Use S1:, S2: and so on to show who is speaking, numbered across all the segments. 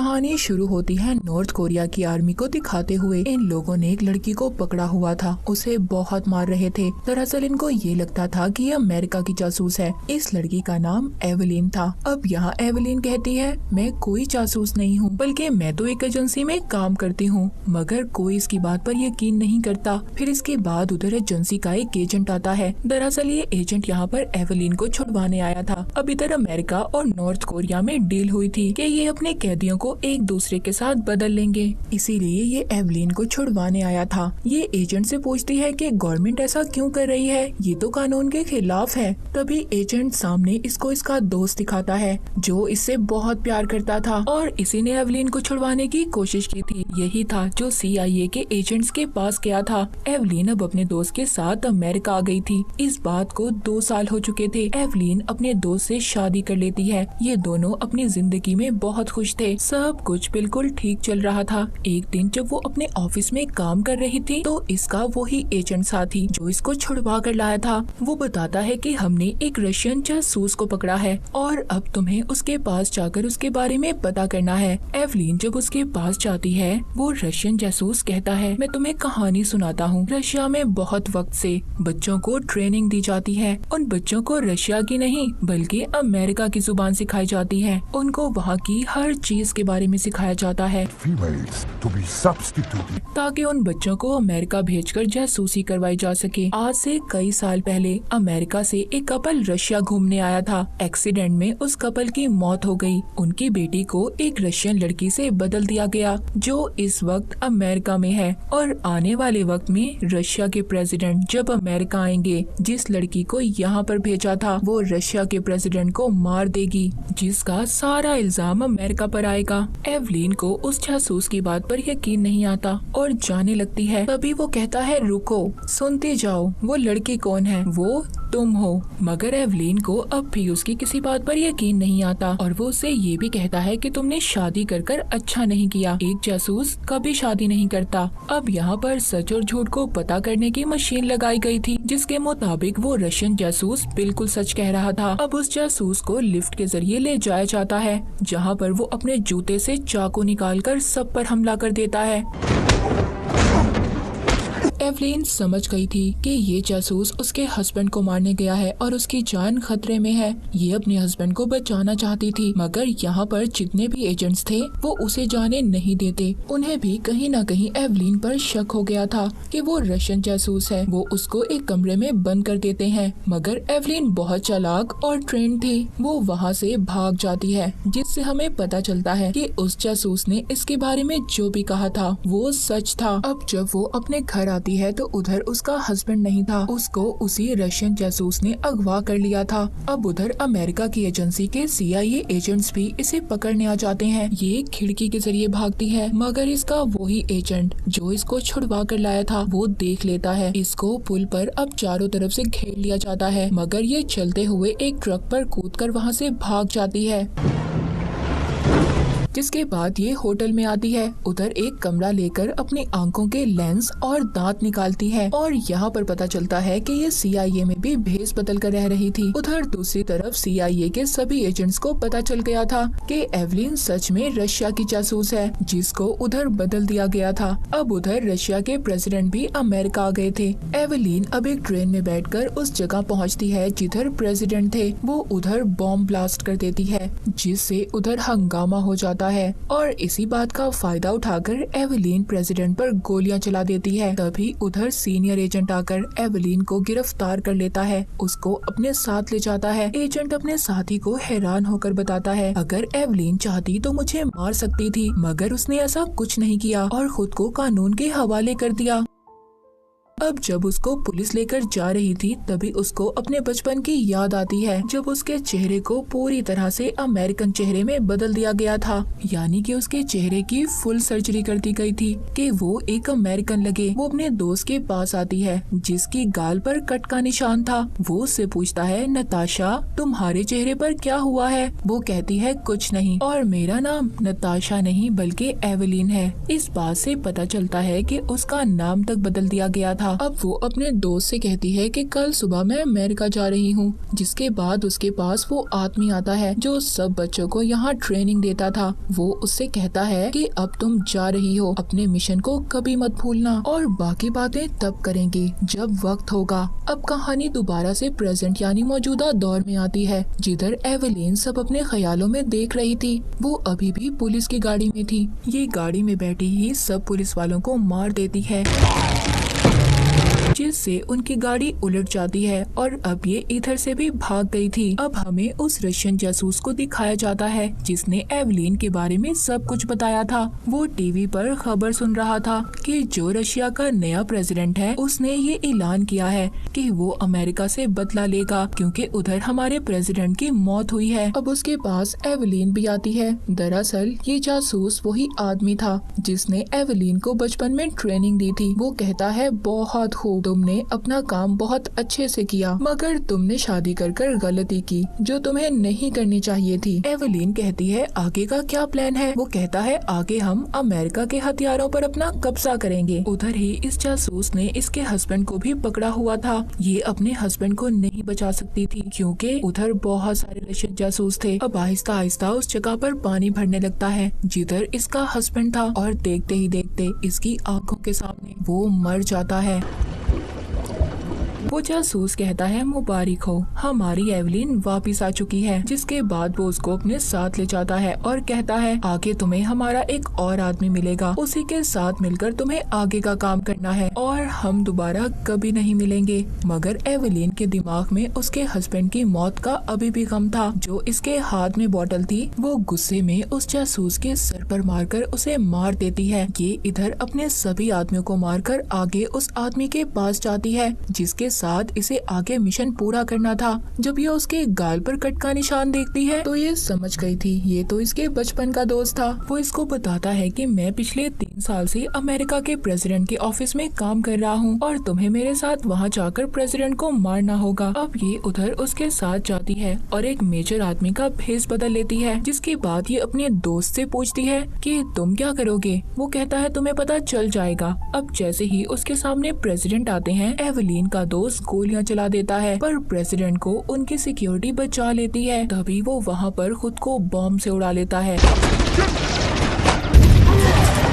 S1: कहानी शुरू होती है नॉर्थ कोरिया की आर्मी को दिखाते हुए। इन लोगों ने एक लड़की को पकड़ा हुआ था, उसे बहुत मार रहे थे। दरअसल इनको ये लगता था कि ये अमेरिका की जासूस है। इस लड़की का नाम एवेलिन था। अब यहाँ एवेलिन कहती है, मैं कोई जासूस नहीं हूँ, बल्कि मैं तो एक एजेंसी में काम करती हूँ। मगर कोई इसकी बात पर यकीन नहीं करता। फिर इसके बाद उधर एजेंसी का एक एजेंट आता है। दरअसल ये एजेंट यहाँ पर एवेलिन को छुड़वाने आया था। अब इधर अमेरिका और नॉर्थ कोरिया में डील हुई थी कि ये अपने कैदियों को एक दूसरे के साथ बदल लेंगे, इसीलिए ये एवेलिन को छुड़वाने आया था। ये एजेंट से पूछती है कि गवर्नमेंट ऐसा क्यों कर रही है, ये तो कानून के खिलाफ है। तभी एजेंट सामने इसको इसका दोस्त दिखाता है जो इससे बहुत प्यार करता था और इसी ने एवेलिन को छुड़वाने की कोशिश की थी। यही था जो CIA के एजेंट्स के पास गया था। एवेलिन अब अपने दोस्त के साथ अमेरिका आ गई थी। इस बात को 2 साल हो चुके थे। एवेलिन अपने दोस्त से शादी कर लेती है। ये दोनों अपनी जिंदगी में बहुत खुश थे। सब कुछ बिल्कुल ठीक चल रहा था। एक दिन जब वो अपने ऑफिस में काम कर रही थी तो इसका वही एजेंट साथी जो इसको छुड़वा कर लाया था, वो बताता है कि हमने एक रशियन जासूस को पकड़ा है और अब तुम्हें उसके पास जाकर उसके बारे में पता करना है। एवेलिन जब उसके पास जाती है, वो रशियन जासूस कहता है, मैं तुम्हें कहानी सुनाता हूँ। रशिया में बहुत वक्त से बच्चों को ट्रेनिंग दी जाती है। उन बच्चों को रशिया की नहीं बल्कि अमेरिका की जुबान सिखाई जाती है। उनको वहाँ की हर चीज के बारे में सिखाया जाता है ताकि उन बच्चों को अमेरिका भेजकर जासूसी करवाई जा सके। आज से कई साल पहले अमेरिका से एक कपल रशिया घूमने आया था। एक्सीडेंट में उस कपल की मौत हो गई। उनकी बेटी को एक रशियन लड़की से बदल दिया गया जो इस वक्त अमेरिका में है और आने वाले वक्त में रशिया के प्रेसिडेंट जब अमेरिका आएंगे, जिस लड़की को यहाँ पर भेजा था वो रशिया के प्रेसिडेंट को मार देगी, जिसका सारा इल्जाम अमेरिका पर आएगा। एवेलिन को उस जासूस की बात पर यकीन नहीं आता और जाने लगती है। तभी वो कहता है, रुको, सुनते जाओ, वो लड़की कौन है? वो तुम हो। मगर एवेलिन को अब भी उसकी किसी बात पर यकीन नहीं आता और वो उससे ये भी कहता है कि तुमने शादी कर अच्छा नहीं किया। एक जासूस कभी शादी नहीं करता। अब यहाँ पर सच और झूठ को पता करने की मशीन लगाई गई थी, जिसके मुताबिक वो रशियन जासूस बिल्कुल सच कह रहा था। अब उस जासूस को लिफ्ट के जरिए ले जाया जाता है, जहाँ पर वो अपने जूते से चाकू निकालकर सब पर हमला कर देता है। एवेलिन समझ गई थी कि ये जासूस उसके हस्बैंड को मारने गया है और उसकी जान खतरे में है। ये अपने हस्बैंड को बचाना चाहती थी, मगर यहाँ पर जितने भी एजेंट्स थे वो उसे जाने नहीं देते। उन्हें भी कहीं न कहीं एवेलिन पर शक हो गया था कि वो रशियन जासूस है। वो उसको एक कमरे में बंद कर देते हैं, मगर एवेलिन बहुत चालाक और ट्रेन थी। वो वहाँ से भाग जाती है, जिससे हमें पता चलता है कि उस जासूस ने इसके बारे में जो भी कहा था वो सच था। अब जब वो अपने घर आती है तो उधर उसका हस्बैंड नहीं था, उसको उसी रशियन जासूस ने अगवा कर लिया था। अब उधर अमेरिका की एजेंसी के CIA एजेंट्स भी इसे पकड़ने आ जाते हैं। ये खिड़की के जरिए भागती है, मगर इसका वही एजेंट जो इसको छुड़वा कर लाया था वो देख लेता है। इसको पुल पर अब चारों तरफ से घेर लिया जाता है, मगर ये चलते हुए एक ट्रक पर कूदकर वहाँ से भाग जाती है। जिसके बाद ये होटल में आती है। उधर एक कमरा लेकर अपनी आंखों के लेंस और दांत निकालती है और यहाँ पर पता चलता है कि ये CIA में भी भेस बदल कर रह रही थी। उधर दूसरी तरफ CIA के सभी एजेंट्स को पता चल गया था कि एवेलिन सच में रशिया की जासूस है, जिसको उधर बदल दिया गया था। अब उधर रशिया के प्रेसिडेंट भी अमेरिका आ गए थे। एवेलिन अब एक ट्रेन में बैठकर उस जगह पहुँचती है जिधर प्रेसिडेंट थे। वो उधर बॉम्ब ब्लास्ट कर देती है, जिससे उधर हंगामा हो जाता है और इसी बात का फायदा उठाकर एवेलिन प्रेसिडेंट पर गोलियां चला देती है। तभी उधर सीनियर एजेंट आकर एवेलिन को गिरफ्तार कर लेता है, उसको अपने साथ ले जाता है। एजेंट अपने साथी को हैरान होकर बताता है, अगर एवेलिन चाहती तो मुझे मार सकती थी, मगर उसने ऐसा कुछ नहीं किया और खुद को कानून के हवाले कर दिया। अब जब उसको पुलिस लेकर जा रही थी तभी उसको अपने बचपन की याद आती है, जब उसके चेहरे को पूरी तरह से अमेरिकन चेहरे में बदल दिया गया था। यानी कि उसके चेहरे की फुल सर्जरी कर दी गई थी कि वो एक अमेरिकन लगे। वो अपने दोस्त के पास आती है जिसकी गाल पर कट का निशान था। वो उससे पूछता है, नताशा तुम्हारे चेहरे पर क्या हुआ है? वो कहती है, कुछ नहीं, और मेरा नाम नताशा नहीं बल्कि एवेलिन है। इस बात से पता चलता है कि उसका नाम तक बदल दिया गया था। था। अब वो अपने दोस्त से कहती है कि कल सुबह मैं अमेरिका जा रही हूँ। जिसके बाद उसके पास वो आदमी आता है जो सब बच्चों को यहाँ ट्रेनिंग देता था। वो उससे कहता है कि अब तुम जा रही हो, अपने मिशन को कभी मत भूलना और बाकी बातें तब करेंगे जब वक्त होगा। अब कहानी दोबारा से प्रेजेंट यानी मौजूदा दौर में आती है, जिधर एवेलिन सब अपने ख्यालों में देख रही थी। वो अभी भी पुलिस की गाड़ी में थी। ये गाड़ी में बैठी ही सब पुलिस वालों को मार देती है, जिससे उनकी गाड़ी उलट जाती है और अब ये इधर से भी भाग गई थी। अब हमें उस रशियन जासूस को दिखाया जाता है जिसने एवेलिन के बारे में सब कुछ बताया था। वो टीवी पर खबर सुन रहा था कि जो रशिया का नया प्रेसिडेंट है उसने ये ऐलान किया है कि वो अमेरिका से बदला लेगा क्योंकि उधर हमारे प्रेसिडेंट की मौत हुई है। अब उसके पास एवेलिन भी आती है। दरअसल ये जासूस वही आदमी था जिसने एवेलिन को बचपन में ट्रेनिंग दी थी। वो कहता है बहुत खूब, तुमने अपना काम बहुत अच्छे से किया, मगर तुमने शादी कर गलती की जो तुम्हें नहीं करनी चाहिए थी। एवेलिन कहती है आगे का क्या प्लान है। वो कहता है आगे हम अमेरिका के हथियारों पर अपना कब्जा करेंगे। उधर ही इस जासूस ने इसके हस्बैंड को भी पकड़ा हुआ था। ये अपने हस्बैंड को नहीं बचा सकती थी क्योंकि उधर बहुत सारे रशियन जासूस थे। अब आहिस्ता आहिस्ता उस जगह पर पानी भरने लगता है जिधर इसका हस्बैंड था और देखते ही देखते इसकी आंखों के सामने वो मर जाता है। वो जासूस कहता है मुबारक हो, हमारी एवेलिन वापिस आ चुकी है। जिसके बाद वो उसको अपने साथ ले जाता है और कहता है आगे तुम्हें हमारा एक और आदमी मिलेगा, उसी के साथ मिलकर तुम्हें आगे का काम करना है और हम दोबारा कभी नहीं मिलेंगे। मगर एवेलिन के दिमाग में उसके हस्बैंड की मौत का अभी भी गम था। जो इसके हाथ में बोतल थी वो गुस्से में उस जासूस के सर पर मारकर उसे मार देती है। ये इधर अपने सभी आदमियों को मारकर आगे उस आदमी के पास जाती है जिसके साथ इसे आगे मिशन पूरा करना था। जब ये उसके गाल पर कट का निशान देखती है तो ये समझ गई थी ये तो इसके बचपन का दोस्त था। वो इसको बताता है कि मैं पिछले 3 साल से अमेरिका के प्रेसिडेंट के ऑफिस में काम कर रहा हूँ और तुम्हें मेरे साथ वहाँ जाकर प्रेसिडेंट को मारना होगा। अब ये उधर उसके साथ जाती है और एक मेजर आदमी का भेष बदल लेती है। जिसके बाद ये अपने दोस्त से पूछती है कि तुम क्या करोगे। वो कहता है तुम्हें पता चल जाएगा। अब जैसे ही उसके सामने प्रेसिडेंट आते हैं एवेलिन का दोस्त गोलियां चला देता है, पर प्रेसिडेंट को उनकी सिक्योरिटी बचा लेती है। तभी वो वहाँ पर खुद को बॉम्ब से उड़ा लेता है।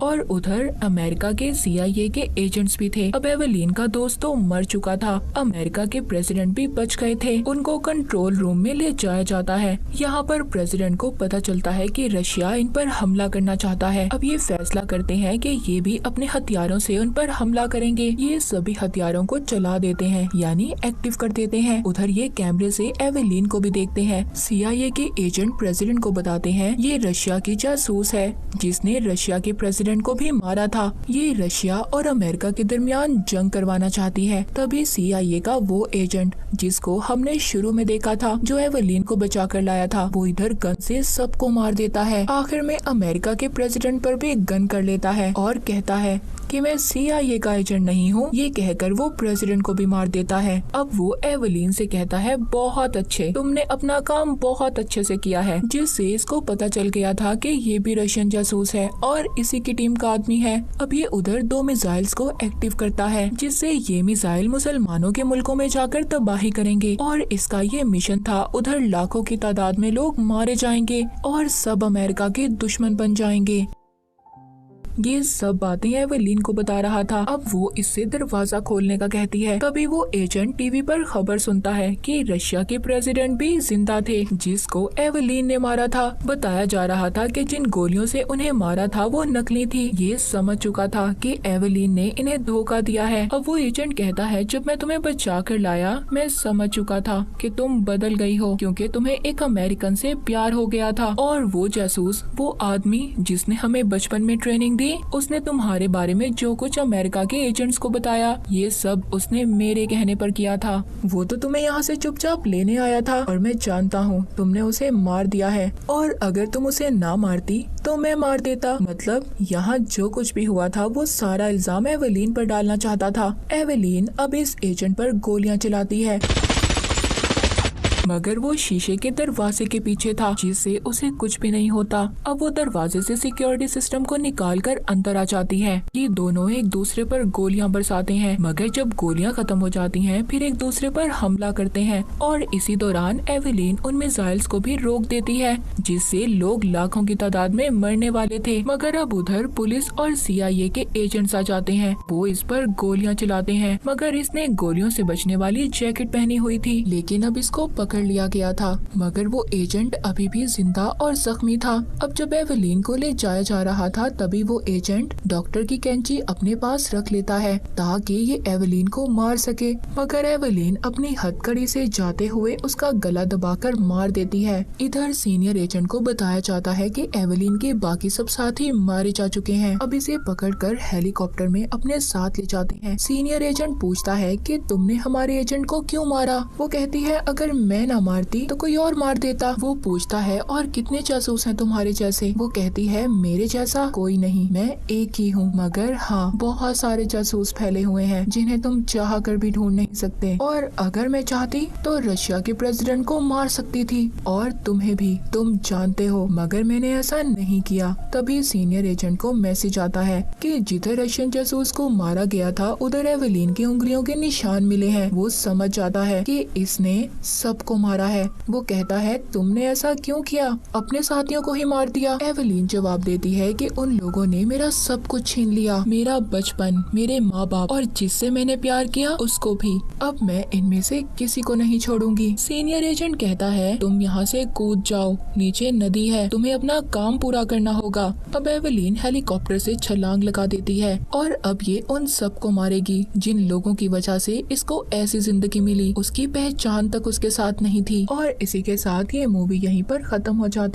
S1: और उधर अमेरिका के CIA के एजेंट्स भी थे। अब एवेलिन का दोस्त तो मर चुका था। अमेरिका के प्रेसिडेंट भी बच गए थे। उनको कंट्रोल रूम में ले जाया जाता है। यहाँ पर प्रेसिडेंट को पता चलता है कि रशिया इन पर हमला करना चाहता है। अब ये फैसला करते हैं कि ये भी अपने हथियारों से उन पर हमला करेंगे। ये सभी हथियारों को चला देते हैं यानी एक्टिव कर देते हैं। उधर ये कैमरे से एवेलिन को भी देखते हैं। CIA के एजेंट प्रेसिडेंट को बताते हैं ये रशिया की जासूस है जिसने रशिया के प्रेसिडेंट को भी मारा था। ये रशिया और अमेरिका के दरमियान जंग करवाना चाहती है। तभी CIA का वो एजेंट जिसको हमने शुरू में देखा था जो एवेलिन को बचा कर लाया था वो इधर गन से सबको मार देता है। आखिर में अमेरिका के प्रेसिडेंट पर भी गन कर लेता है और कहता है कि मैं CIA का एजेंट नहीं हूँ। ये कहकर वो प्रेसिडेंट को भी मार देता है। अब वो एवेलिन से कहता है बहुत अच्छे, तुमने अपना काम बहुत अच्छे से किया है। जिससे इसको पता चल गया था कि ये भी रशियन जासूस है और इसी की टीम का आदमी है। अब ये उधर 2 मिसाइल्स को एक्टिव करता है जिससे ये मिसाइल मुसलमानों के मुल्कों में जाकर तबाही करेंगे और इसका ये मिशन था। उधर लाखों की तादाद में लोग मारे जाएंगे और सब अमेरिका के दुश्मन बन जाएंगे। ये सब बातें एवेलिन को बता रहा था। अब वो इससे दरवाजा खोलने का कहती है। तभी वो एजेंट टीवी पर खबर सुनता है कि रशिया के प्रेसिडेंट भी जिंदा थे जिसको एवेलिन ने मारा था। बताया जा रहा था कि जिन गोलियों से उन्हें मारा था वो नकली थी। ये समझ चुका था कि एवेलिन ने इन्हें धोखा दिया है। अब वो एजेंट कहता है जब मैं तुम्हें बचा कर लाया मैं समझ चुका था कि तुम बदल गई हो क्योंकि तुम्हें एक अमेरिकन से प्यार हो गया था। और वो जासूस, वो आदमी जिसने हमें बचपन में ट्रेनिंग उसने तुम्हारे बारे में जो कुछ अमेरिका के एजेंट्स को बताया ये सब उसने मेरे कहने पर किया था। वो तो तुम्हें यहाँ से चुपचाप लेने आया था और मैं जानता हूँ तुमने उसे मार दिया है और अगर तुम उसे ना मारती तो मैं मार देता। मतलब यहाँ जो कुछ भी हुआ था वो सारा इल्जाम एवेलिन पर डालना चाहता था। एवेलिन अब इस एजेंट पर गोलियां चलाती है मगर वो शीशे के दरवाजे के पीछे था, जिससे उसे कुछ भी नहीं होता। अब वो दरवाजे से सिक्योरिटी सिस्टम को निकालकर अंदर आ जाती है। ये दोनों एक दूसरे पर गोलियां बरसाते हैं, मगर जब गोलियां खत्म हो जाती हैं, फिर एक दूसरे पर हमला करते हैं और इसी दौरान एवेलिन उन मिसाइल्स को भी रोक देती है, जिससे लोग लाखों की तादाद में मरने वाले थे। मगर अब उधर पुलिस और CIA के एजेंट्स आ जाते हैं। वो इस पर गोलियां चलाते हैं, मगर इसने गोलियों से बचने वाली जैकेट पहनी हुई थी, लेकिन अब इसको पकड़ लिया गया था। मगर वो एजेंट अभी भी जिंदा और जख्मी था। अब जब एवेलिन को ले जाया जा रहा था, तभी वो एजेंट डॉक्टर की कैंची अपने पास रख लेता है ताकि ये एवेलिन को मार सके। मगर एवेलिन अपनी हथकड़ी से जाते हुए उसका गला दबाकर मार देती है। इधर सीनियर एजेंट को बताया जाता है कि एवेलिन के बाकी सब साथी मारे जा चुके हैं। अब इसे पकड़कर हेलीकॉप्टर में अपने साथ ले जाते हैं। सीनियर एजेंट पूछता है कि तुमने हमारे एजेंट को क्यों मारा? वो कहती है अगर मैं ना मारती तो कोई और मार देता। वो पूछता है और कितने जासूस हैं तुम्हारे जैसे? वो कहती है मेरे जैसा कोई नहीं, मैं एक ही हूँ, मगर हाँ बहुत सारे जासूस फैले हुए हैं जिन्हें तुम चाह कर भी ढूंढ नहीं सकते, और अगर मैं चाहती तो रशिया के प्रेसिडेंट को मार सकती थी और तुम्हें भी, तुम जानते हो, मगर मैंने ऐसा नहीं किया। तभी सीनियर एजेंट को मैसेज आता है कि जिधर रशियन जासूस को मारा गया था उधर एवेलिन की उंगलियों के निशान मिले हैं। वो समझ जाता है कि इसने सबको मारा है। वो कहता है तुमने ऐसा क्यों किया? अपने साथियों को ही मार दिया। एवेलिन जवाब देती है कि उन लोगों ने मेरा सब कुछ छीन लिया, मेरा बचपन, मेरे माँ बाप और जिससे मैंने प्यार किया उसको भी। अब मैं इनमें से किसी को नहीं छोड़ूंगी। सीनियर एजेंट कहता है तुम यहाँ से कूद जाओ, नीचे नदी है, तुम्हें अपना काम पूरा करना होगा। अब एवेलिन हेलीकॉप्टर से छलांग लगा देती है और अब ये उन सबको मारेगी जिन लोगों की वजह से इसको ऐसी जिंदगी मिली। उसकी पहचान तक उसके साथ नहीं थी। और इसी के साथ ये मूवी यहीं पर खत्म हो जाती।